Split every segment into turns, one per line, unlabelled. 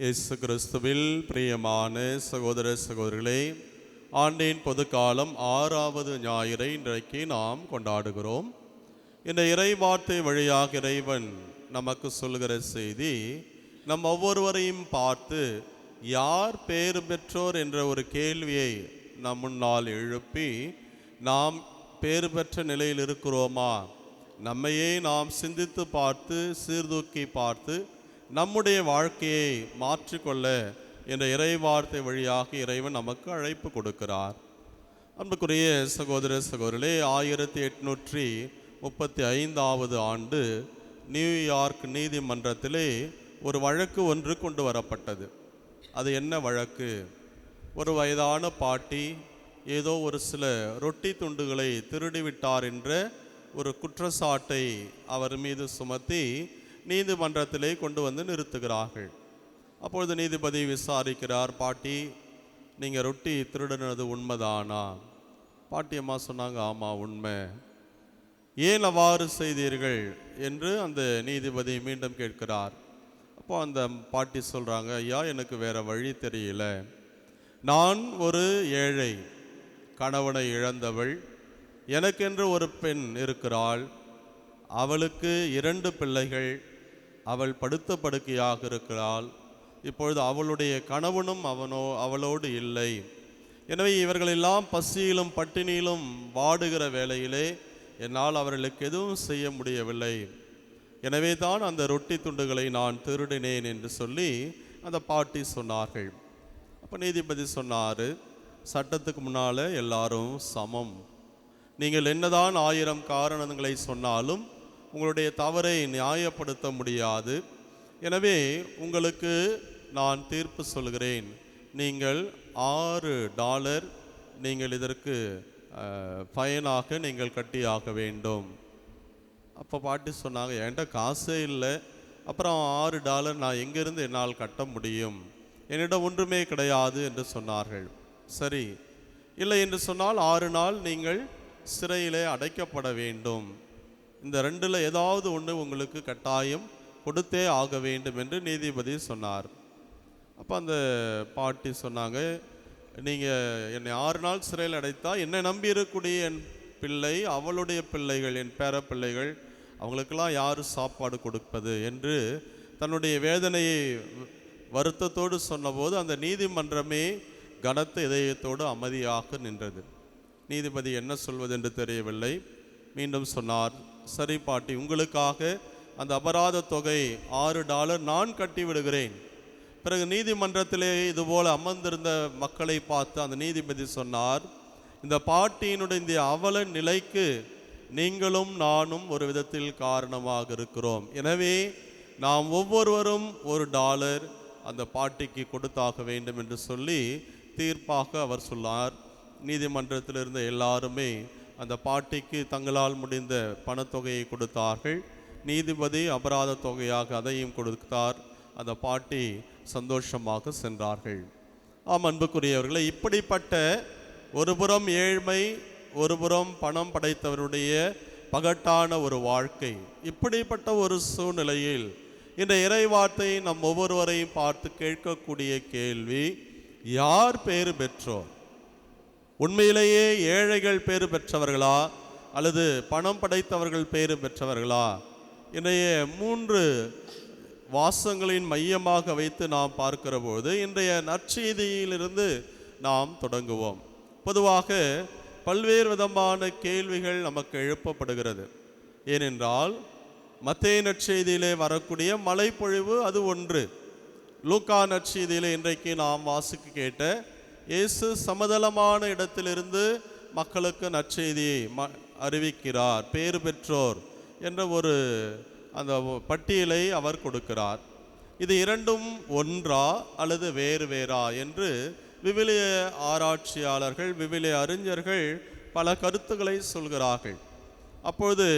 இயேசு கிறிஸ்துவில் பிரியமான சகோதர சகோதரிகளே, ஆண்டின் பொதுக்காலம் 6வது ஞாயிறை இன்றைக்கு நாம் கொண்டாடுகிறோம். இந்த இறை வார்த்தை வழியாக இறைவன் நமக்கு சொல்கிற செய்தி, நம் ஒவ்வொருவரையும் பார்த்து யார் பேறு பெற்றோர் என்ற ஒரு கேள்வியை நம் முன்னால் எழுப்பி, நாம் பேறு பெற்ற நிலையில் இருக்கிறோமா, நம்மையே நாம் சிந்தித்து பார்த்து சீர்தூக்கி பார்த்து நம்முடைய வாழ்க்கையை மாற்றிக்கொள்ள என்ற இறை வார்த்தை வழியாக இறைவன் நமக்கு அழைப்பு கொடுக்கிறார். அன்புக்குரிய சகோதர சகோதரிகளே, 1835 ஆண்டு நியூயார்க் நீதிமன்றத்திலே ஒரு வழக்கு ஒன்று கொண்டு வரப்பட்டது. அது என்ன வழக்கு? ஒரு வயதான பாட்டி ஏதோ ஒரு சில ரொட்டி துண்டுகளை திருடிவிட்டார் என்ற ஒரு குற்றச்சாட்டை அவர் மீது சுமத்தி நீதிமன்றத்திலே கொண்டு வந்து நிறுத்துகிறார்கள். அப்பொழுது நீதிபதி விசாரிக்கிறார், பாட்டி, நீங்கள் ரொட்டி திருடினது உண்மைதானா? பாட்டியம்மா சொன்னாங்க, ஆமாம் உண்மை. ஏன் அவ்வாறு செய்தீர்கள் என்று அந்த நீதிபதி மீண்டும் கேட்கிறார். அப்போ அந்த பாட்டி சொல்கிறாங்க, ஐயா, எனக்கு வேறு வழி தெரியல. நான் ஒரு ஏழை, கணவனை இழந்தவள், எனக்கென்று ஒரு பெண் இருக்கிறாள், அவளுக்கு 2 பிள்ளைகள், அவள் படுத்த படுக்கையாக இருக்கிறாள். இப்பொழுது அவளுடைய கணவனும் அவளோடு இல்லை. எனவே இவர்களெல்லாம் பசியிலும் பட்டினியிலும் வாடுகிற வேளையிலே என்னால் அவர்களுக்கு எதுவும் செய்ய முடியவில்லை. எனவே தான் அந்த ரொட்டி துண்டுகளை நான் திருடினேன் என்று சொல்லி அந்த பாட்டி சொன்னார்கள். அப்போ நீதிபதி சொன்னார், சட்டத்துக்கு முன்னால் எல்லாரும் சமம். நீங்கள் என்னதான் 1000 காரணங்களை சொன்னாலும் உங்களுடைய தவறை நியாயப்படுத்த முடியாது. எனவே உங்களுக்கு நான் தீர்ப்பு சொல்கிறேன். நீங்கள் $6 நீங்கள் இதற்கு ஃபைனாக நீங்கள் கட்டியாக வேண்டும். அப்போ பாட்டி சொன்னாங்க, என்கிட்ட காசே இல்லை, அப்புறம் $6 நான் எங்கேருந்து என்னால் கட்ட முடியும்? என்னிடம் ஒன்றுமே கிடையாது என்று சொன்னார்கள். சரி, இல்லை என்று சொன்னால் 6 நாள் நீங்கள் சிறையிலே அடைக்கப்பட வேண்டும். இந்த 2ல் ஏதாவது ஒன்று உங்களுக்கு கட்டாயம் கொடுத்தே ஆக வேண்டும் என்று நீதிபதி சொன்னார். அப்போ அந்த பாட்டி சொன்னாங்க, நீங்கள் என்னை 6 நாள் சிறையில் அடைத்தா என்னை நம்பி இருக்கக்கூடிய என் பிள்ளை, அவளுடைய பிள்ளைகள், என் பேர பிள்ளைகள், அவங்களுக்கெல்லாம் யார் சாப்பாடு கொடுப்பது என்று தன்னுடைய வேதனையை வருத்தத்தோடு சொன்னபோது அந்த நீதிமன்றமே கனத்த இதயத்தோடு அமைதியாக நின்றது. நீதிபதி என்ன சொல்வது என்று தெரியவில்லை. மீண்டும் சொன்னார், சரி பாட்டி, உங்களுக்காக அந்த அபராத தொகை $6 நான் கட்டி விடுகிறேன். பிறகு நீதிமன்றத்திலே இதுபோல் அமர்ந்திருந்த மக்களை பார்த்து அந்த நீதிபதி சொன்னார், இந்த பாட்டியினுடைய இந்த அவல நிலைக்கு நீங்களும் நானும் ஒரு விதத்தில் காரணமாக இருக்கிறோம். எனவே நாம் ஒவ்வொருவரும் $1 அந்த பாட்டிக்கு கொடுத்தாக வேண்டும் என்று சொல்லி தீர்ப்பாக அவர் சொன்னார். நீதிமன்றத்தில் இருந்த எல்லாருமே அந்த பாட்டிக்கு தங்களால் முடிந்த பணத்தொகையை கொடுத்தார்கள். நீதிபதி அபராத தொகையாக அதையும் கொடுத்தார். அந்த பாட்டி சந்தோஷமாக சென்றார்கள். ஆம் அன்புக்குரியவர்களை, இப்படிப்பட்ட ஒருபுறம் ஏழ்மை, ஒருபுறம் பணம் படைத்தவருடைய பகட்டான ஒரு வாழ்க்கை, இப்படிப்பட்ட ஒரு சூழ்நிலையில் இந்த இறைவார்த்தை நம் ஒவ்வொருவரையும் பார்த்து கேட்கக்கூடிய கேள்வி, யார் பேறு பெற்றோர்? உண்மையிலேயே ஏழைகள் பேறு பெற்றவர்களா அல்லது பணம் படைத்தவர்கள் பேறு பெற்றவர்களா? இன்றைய 3 வாசங்களின் மையமாக வைத்து நாம் பார்க்கிற போது இன்றைய நற்செய்தியிலிருந்து நாம் தொடங்குவோம். பொதுவாக பல்வேறு விதமான கேள்விகள் நமக்கு எழுப்பப்படுகிறது. ஏனென்றால் மத்தேயு நற்செய்தியிலே வரக்கூடிய மழைப்பொழிவு அது ஒன்று. லூக்கா நற்செய்தியிலே இன்றைக்கு நாம் வாசிக்க கேட்ட இயேசு சமதளமான இடத்திலிருந்து மக்களுக்கு நற்செய்தியை அறிவிக்கிறார். பேறு பெற்றோர் என்ற ஒரு அந்த பட்டியலை அவர் கொடுக்கிறார். இது 2ம் ஒன்றா அல்லது வேறு வேறா என்று விவிலிய ஆராய்ச்சியாளர்கள், விவிலிய அறிஞர்கள் பல கருத்துக்களை சொல்கிறார்கள். அப்பொழுது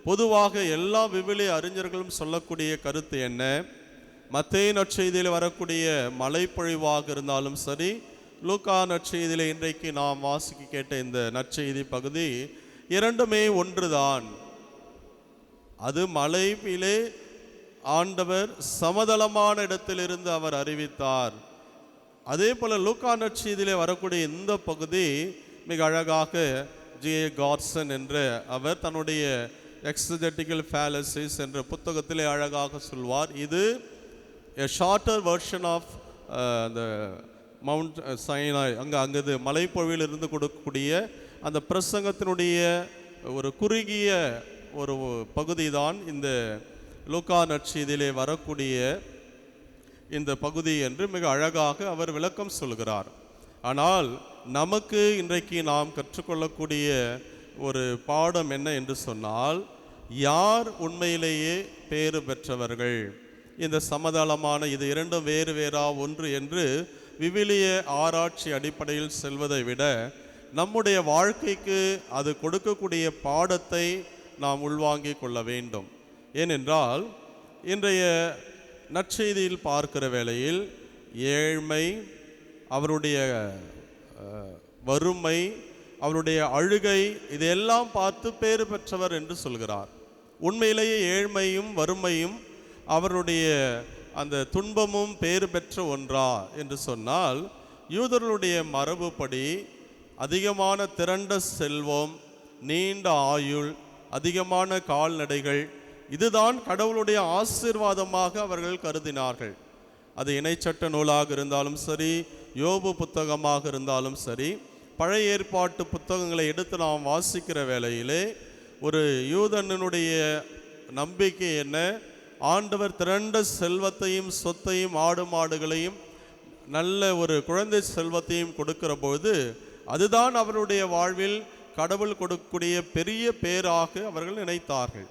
பொதுவாக எல்லா விவிலிய அறிஞர்களும் சொல்லக்கூடிய கருத்து என்ன? மத்தேயு நற்செய்தியில் வரக்கூடிய மழைப்பொழிவாக இருந்தாலும் சரி, லூக்கா நற்செய்தியிலே இன்றைக்கு நாம் வாசிக்க கேட்ட இந்த நற்செய்தி பகுதி 2மே ஒன்றுதான். அது மலையிலே ஆண்டவர் சமதளமான இடத்திலிருந்து அவர் அறிவித்தார். அதே போல லூக்கா நற்செய்தியிலே வரக்கூடிய இந்த பகுதி மிக அழகாக G.A. காட்சன் என்ற அவர் தன்னுடைய எக்ஸஜெட்டிக்கல் ஃபேலசிஸ் என்ற புத்தகத்திலே அழகாக சொல்வார். இது a shorter version of the Mount Sinai, அங்கே மலைப்பொழிவில் இருந்து கொடுக்கக்கூடிய அந்த பிரசங்கத்தினுடைய ஒரு குறுகிய ஒரு பகுதி தான் இந்த லூக்கா நற்செய்தியிலே வரக்கூடிய இந்த பகுதி என்று மிக அழகாக அவர் விளக்கம் சொல்கிறார். ஆனால் நமக்கு இன்றைக்கு நாம் கற்றுக்கொள்ளக்கூடிய ஒரு பாடம் என்ன என்று சொன்னால், யார் உண்மையிலேயே பேறு பெற்றவர்கள்? இந்த சமதளமான இது இரண்டும் வேறு வேறா ஒன்று என்று விவிலிய ஆராய்ச்சி அடிப்படையில் செல்வதை விட நம்முடைய வாழ்க்கைக்கு அது கொடுக்கக்கூடிய பாடத்தை நாம் உள்வாங்கிக் கொள்ள வேண்டும். ஏனென்றால் இன்றைய நற்செய்தியில் பார்க்கிற வேளையில் ஏழ்மை, அவருடைய வறுமை, அவருடைய அழுகை, இதையெல்லாம் பார்த்து பேறு பெற்றவர் என்று சொல்கிறார். உண்மையிலேயே ஏழ்மையும் வறுமையும் அவருடைய அந்த துன்பமும் பேறு பெற்ற ஒன்றா என்று சொன்னால், யூதர்களுடைய மரபுப்படி அதிகமான திரண்ட செல்வம், நீண்ட ஆயுள், அதிகமான கால்நடைகள், இதுதான் கடவுளுடைய ஆசீர்வாதமாக அவர்கள் கருதினார்கள். அது இணைச்சட்ட நூலாக இருந்தாலும் சரி, யோபு புத்தகமாக இருந்தாலும் சரி, பழைய ஏற்பாட்டு புத்தகங்களை எடுத்து நாம் வாசிக்கிற வேளையிலே ஒரு யூதனுடைய நம்பிக்கை என்ன? ஆண்டவர் திரண்ட செல்வத்தையும் சொத்தையும் ஆடு மாடுகளையும் நல்ல ஒரு குழந்தை செல்வத்தையும் கொடுக்கிற பொழுது அதுதான் அவருடைய வாழ்வில் கடவுள் கொடுக்கக்கூடிய பெரிய பேராக அவர்கள் நினைத்தார்கள்.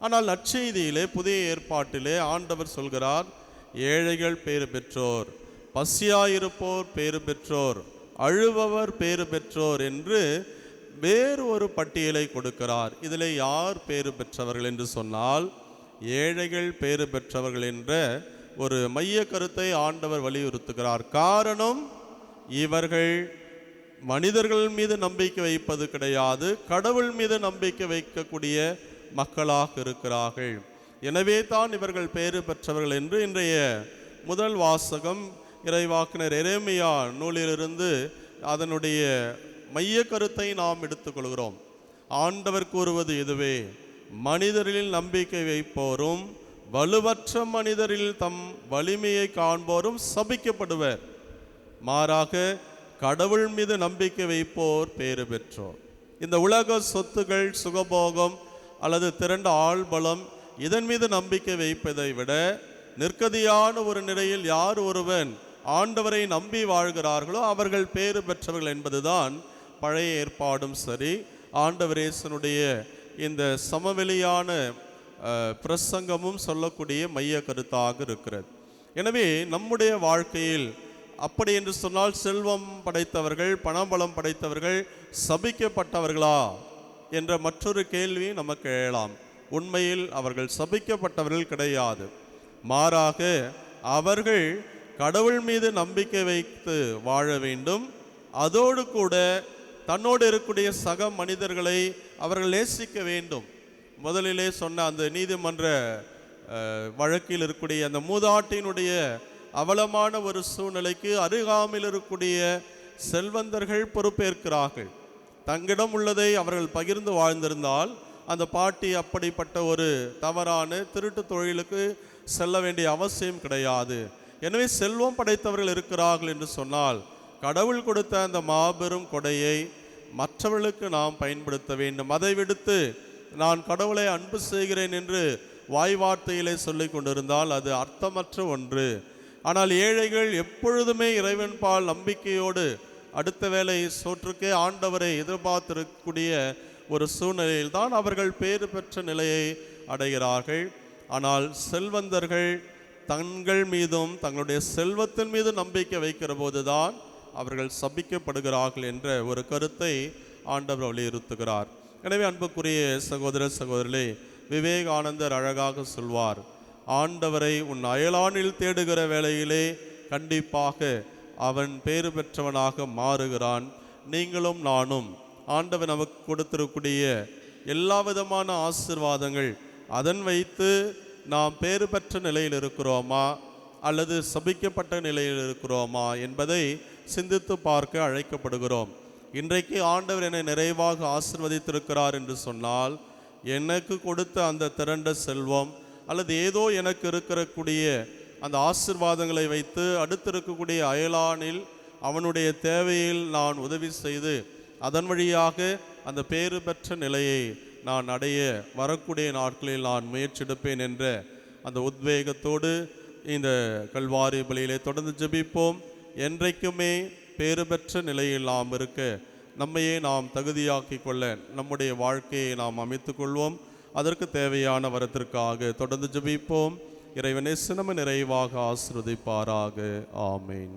ஆனால் நற்செய்தியிலே புதிய ஏற்பாட்டிலே ஆண்டவர் சொல்கிறார், ஏழைகள் பேறு பெற்றோர், பசியாயிருப்போர் பேறு பெற்றோர், அழுபவர் பேறு பெற்றோர் என்று வேறு ஒரு பட்டியலை கொடுக்கிறார். இதில் யார் பேறு பெற்றவர்கள் என்று சொன்னால், ஏழைகள் பேறு பெற்றவர்கள் என்ற ஒரு மைய கருத்தை ஆண்டவர் வலியுறுத்துகிறார். காரணம், இவர்கள் மனிதர்கள் மீது நம்பிக்கை வைப்பது கிடையாது, கடவுள் மீது நம்பிக்கை வைக்கக்கூடிய மக்களாக இருக்கிறார்கள். எனவே தான் இவர்கள் பேறு பெற்றவர்கள் என்று இன்றைய முதல் வாசகம் இறைவாக்கினர் எரேமியா நூலிலிருந்து அதனுடைய மைய கருத்தை நாம் எடுத்துக்கொள்கிறோம். ஆண்டவர் கூறுவது இதுவே, மனிதரில் நம்பிக்கை வைப்போரும் வலுவற்ற மனிதரில் தம் வலிமையை காண்போரும் சபிக்கப்படுவர், மாறாக கடவுள் மீது நம்பிக்கை வைப்போர் பேறு பெற்றோர். இந்த உலக சொத்துகள், சுகபோகம் அல்லது திரண்ட ஆள்பலம், இதன் மீது நம்பிக்கை வைப்பதை விட நிற்கதியான ஒரு நிலையில் யார் ஒருவன் ஆண்டவரை நம்பி வாழ்கிறார்களோ அவர்கள் பேறு பெற்றவர்கள் என்பதுதான் பழைய ஏற்பாடும் சரி, ஆண்டவர் இயேசுனுடைய இந்த சமவெளியான பிரசங்கமும் சொல்லக்கூடிய மைய கருத்தாக இருக்கிறது. எனவே நம்முடைய வாழ்க்கையில் அப்படி என்று சொன்னால் செல்வம் படைத்தவர்கள், பணபலம் படைத்தவர்கள் சபிக்கப்பட்டவர்களா என்ற மற்றொரு கேள்வி நமக்கு எழலாம். உண்மையில் அவர்கள் சபிக்கப்பட்டவர்கள் கிடையாது, மாறாக அவர்கள் கடவுள் மீது நம்பிக்கை வைத்து வாழ வேண்டும். அதோடு கூட தன்னோடு இருக்கக்கூடிய சக மனிதர்களை அவர்கள் நேசிக்க வேண்டும். முதலிலே சொன்ன அந்த நீதிமன்ற வழக்கில் இருக்கக்கூடிய அந்த மூதாட்டினுடைய அவலமான ஒரு சூழ்நிலைக்கு அருகாமையில் இருக்கக்கூடிய செல்வந்தர்கள் பொறுப்பேற்கிறார்கள். தங்கிடம் உள்ளதை அவர்கள் பகிர்ந்து வாழ்ந்திருந்தால் அந்த பாட்டி அப்படிப்பட்ட ஒரு தவறான திருட்டு தொழிலுக்கு செல்ல வேண்டிய அவசியம் கிடையாது. எனவே செல்வம் படைத்தவர்கள் இருக்கிறார்கள் என்று சொன்னால் கடவுள் கொடுத்த அந்த மாபெரும் கொடையை மற்றவர்களுக்கு நாம் பயன்படுத்த வேண்டும். அதை விடுத்து நான் கடவுளை அன்பு செய்கிறேன் என்று வாய் வார்த்தையிலே சொல்லிக் கொண்டிருந்தால் அது அர்த்தமற்ற ஒன்று. ஆனால் ஏழைகள் எப்பொழுதுமே இறைவன்பால் நம்பிக்கையோடு அடுத்த வேளை சோற்றுக்கே ஆண்டவரை எதிர்பார்த்திருக்கக்கூடிய ஒரு சூழ்நிலையில் தான் அவர்கள் பேறு பெற்ற நிலையை அடைகிறார்கள். ஆனால் செல்வந்தர்கள் தங்கள் மீதும் தங்களுடைய செல்வத்தின் மீது நம்பிக்கை வைக்கிற போதுதான் அவர்கள் சபிக்கப்படுகிறார்கள் என்ற ஒரு கருத்தை ஆண்டவர் வலியுறுத்துகிறார். எனவே அன்புக்குரிய சகோதர சகோதரிகளே, விவேகானந்தர் அழகாக சொல்வார், ஆண்டவரை உன் அயலானில் தேடுகிற வேளையிலே கண்டிப்பாக அவன் பேறு பெற்றவனாக மாறுகிறான். நீங்களும் நானும் ஆண்டவர் நமக்கு கொடுத்திருக்கூடிய எல்லா விதமான ஆசீர்வாதங்கள் அதன் வைத்து நாம் பேறு பெற்ற நிலையில் இருக்கிறோமா அல்லது சபிக்கப்பட்ட நிலையில் இருக்கிறோமா என்பதை சிந்தித்து பார்க்க அழைக்கப்படுகிறோம். இன்றைக்கு ஆண்டவர் என்னை நிறைவாக ஆசீர்வதித்திருக்கிறார் என்று சொன்னால், எனக்கு கொடுத்த அந்த திரண்ட செல்வம் அல்லது ஏதோ எனக்கு இருக்கக்கூடிய அந்த ஆசீர்வாதங்களை வைத்து அடுத்து இருக்கக்கூடிய அயலானில் அவனுடைய தேவையில் நான் உதவி செய்து அதன் வழியாக அந்த பேறு பெற்ற நிலையை நான் அடைய வரக்கூடிய நாட்களில் நான் முயற்சிடுப்பேன் என்ற அந்த உத்வேகத்தோடு இந்த கல்வாரி பலியிலே தொடர்ந்து ஜெபிப்போம். என்றைக்குமே பேறு பெற்ற நிலையில் நாம் இருக்க நம்மையே நாம் தகுதியாக்கி கொள்ள நம்முடைய வாழ்க்கையை நாம் அமைத்து கொள்வோம். அதற்கு தேவையான வரத்திற்காக தொடர்ந்து ஜெபிப்போம். இறைவனே சினம நிறைவாக ஆசீர்வதிப்பாராக. ஆமேன்.